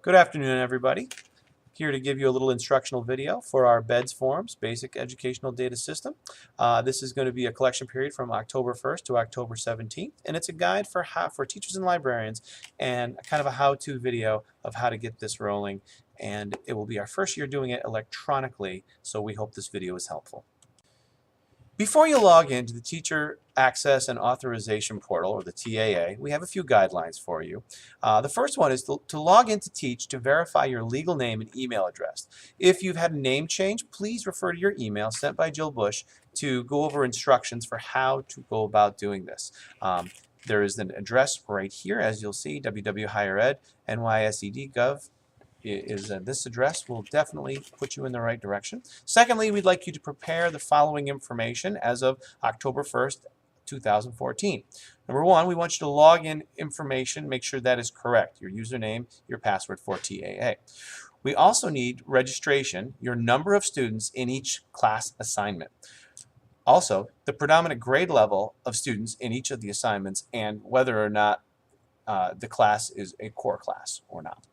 Good afternoon, everybody. Here to give you a little instructional video for our BEDS forms, Basic Educational Data System. This is going to be a collection period from October 1st to October 17th, and it's a guide for teachers and librarians and kind of a how-to video of how to get this rolling. And it will be our first year doing it electronically, so we hope this video is helpful. Before you log into the Teacher Access and Authorization Portal, or the TAA, we have a few guidelines for you. The first one is to log in to Teach to verify your legal name and email address. If you've had a name change, please refer to your email sent by Jill Bush to go over instructions for how to go about doing this. There is an address right here, as you'll see, www.highered, nysed.gov. This address will definitely put you in the right direction. Secondly, we'd like you to prepare the following information as of October 1st, 2014. Number one, we want you to log in information, make sure that is correct, your username, your password for TAA. We also need registration, your number of students in each class assignment. Also, the predominant grade level of students in each of the assignments and whether or not the class is a core class or not.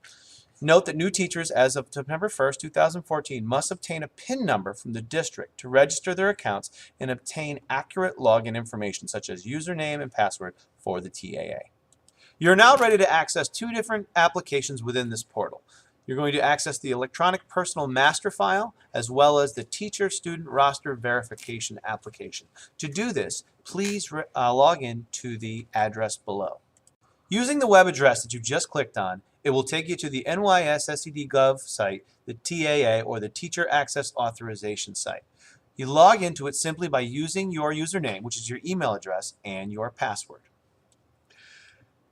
Note that new teachers as of September 1st, 2014 must obtain a PIN number from the district to register their accounts and obtain accurate login information such as username and password for the TAA. You're now ready to access two different applications within this portal. You're going to access the electronic personal master file as well as the teacher student roster verification application. To do this, please log in to the address below. Using the web address that you just clicked on, it will take you to the nysed.gov site, the TAA, or the Teacher Access Authorization site. You log into it simply by using your username, which is your email address, and your password.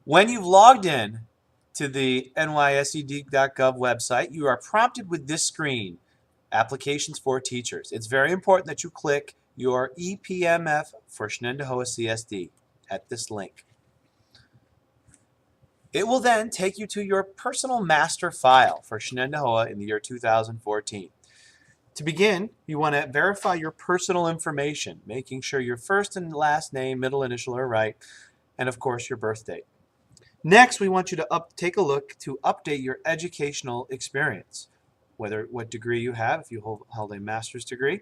When you've logged in to the nysed.gov website, you are prompted with this screen, Applications for Teachers. It's very important that you click your EPMF for Shenendehowa CSD at this link. It will then take you to your personal master file for Shenendehowa in the year 2014. To begin, you want to verify your personal information, making sure your first and last name, middle initial are right, and of course your birth date. Next, we want you to take a look to update your educational experience, what degree you have, if you hold a master's degree,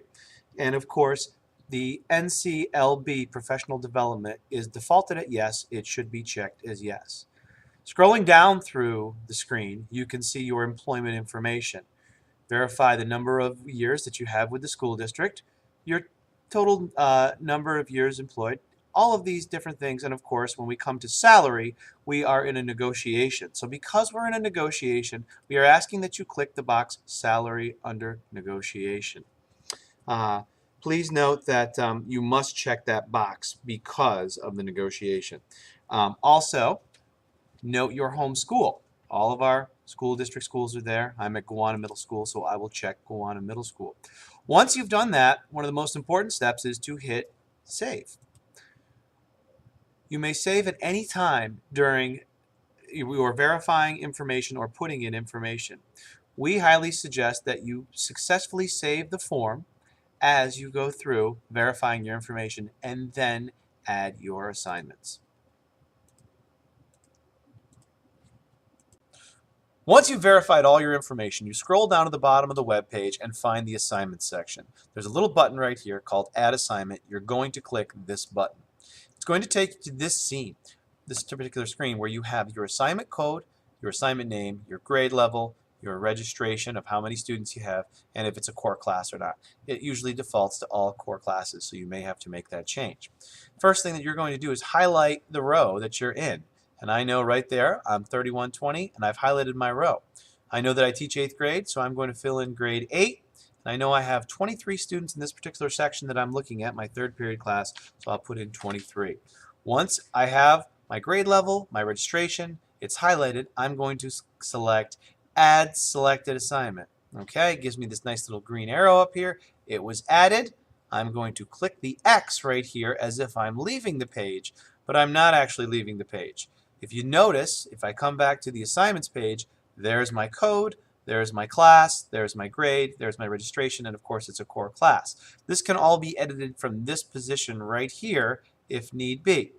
and of course the NCLB professional development is defaulted at yes. It should be checked as yes. Scrolling down through the screen, you can see your employment information. Verify the number of years that you have with the school district, your total number of years employed, all of these different things. And of course, when we come to salary, we are in a negotiation. So because we're in a negotiation, we are asking that you click the box Salary under Negotiation. Please note that you must check that box because of the negotiation. Also, note your home school. All of our school district schools are there. I'm at Gowanna Middle School, so I will check Gowanna Middle School. Once you've done that, one of the most important steps is to hit save. You may save at any time during you are verifying information or putting in information. We highly suggest that you successfully save the form as you go through verifying your information and then add your assignments. Once you've verified all your information, you scroll down to the bottom of the web page and find the assignments section. There's a little button right here called Add Assignment. You're going to click this button. It's going to take you to this scene, this particular screen, where you have your assignment code, your assignment name, your grade level, your registration of how many students you have, and if it's a core class or not. It usually defaults to all core classes, so you may have to make that change. First thing that you're going to do is highlight the row that you're in. And I know right there, I'm 3120, and I've highlighted my row. I know that I teach 8th grade, so I'm going to fill in grade 8. And I know I have 23 students in this particular section that I'm looking at, my 3rd period class, so I'll put in 23. Once I have my grade level, my registration, it's highlighted, I'm going to select Add Selected Assignment. Okay, it gives me this nice little green arrow up here. It was added. I'm going to click the X right here as if I'm leaving the page, but I'm not actually leaving the page. If you notice, if I come back to the assignments page, there's my code, there's my class, there's my grade, there's my registration, and of course it's a core class. This can all be edited from this position right here if need be.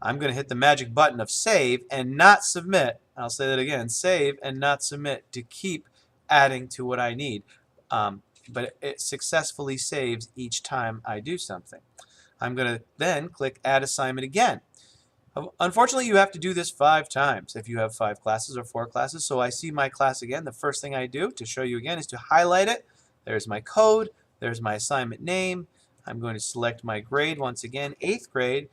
I'm going to hit the magic button of save and not submit. I'll say that again, save and not submit, to keep adding to what I need. But it successfully saves each time I do something. I'm going to then click add assignment again. Unfortunately, you have to do this 5 times if you have 5 classes or 4 classes. So I see my class again. The first thing I do to show you again is to highlight it. There's my code. There's my assignment name. I'm going to select my grade once again, 8th grade.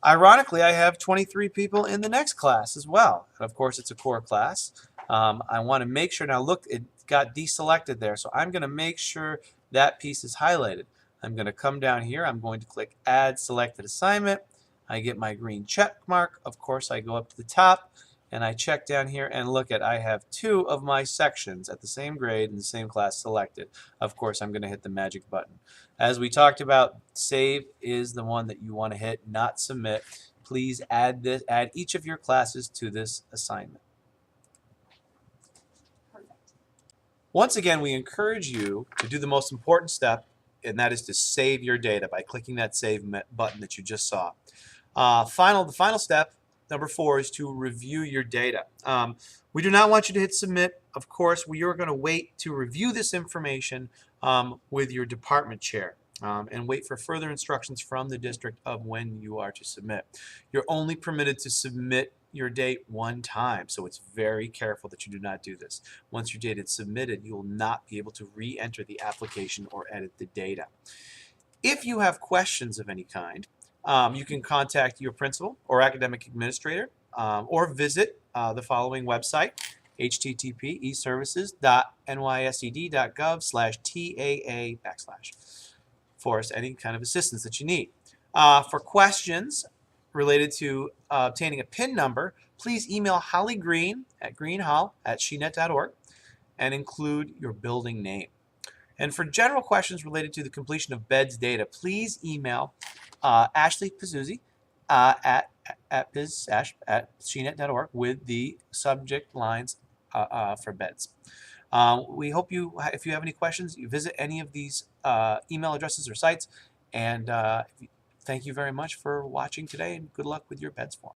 Ironically, I have 23 people in the next class as well. And of course, it's a core class. I want to make sure, now look, it got deselected there. So I'm going to make sure that piece is highlighted. I'm going to come down here. I'm going to click Add Selected Assignment. I get my green check mark. Of course, I go up to the top and I check down here and look at, I have 2 of my sections at the same grade in the same class selected. Of course, I'm going to hit the magic button. As we talked about, save is the one that you want to hit, not submit. Please add each of your classes to this assignment. Perfect. Once again, we encourage you to do the most important step, and that is to save your data by clicking that save button that you just saw. The final step, number 4, is to review your data. We do not want you to hit submit. Of course, we are going to wait to review this information with your department chair and wait for further instructions from the district of when you are to submit. You're only permitted to submit your date 1 time, so it's very careful that you do not do this. Once your data is submitted, you will not be able to re-enter the application or edit the data. If you have questions of any kind, you can contact your principal or academic administrator or visit the following website, http://eservices.nysed.gov/TAA/ for any kind of assistance that you need. For questions related to obtaining a PIN number, please email Holly Green at greenhall@shenet.org and include your building name. And for general questions related to the completion of BEDS data, please email Ashley Pizzuzzi at biz@shenet.org with the subject lines for BEDS. We hope if you have any questions, you visit any of these email addresses or sites. And thank you very much for watching today, and good luck with your BEDS form.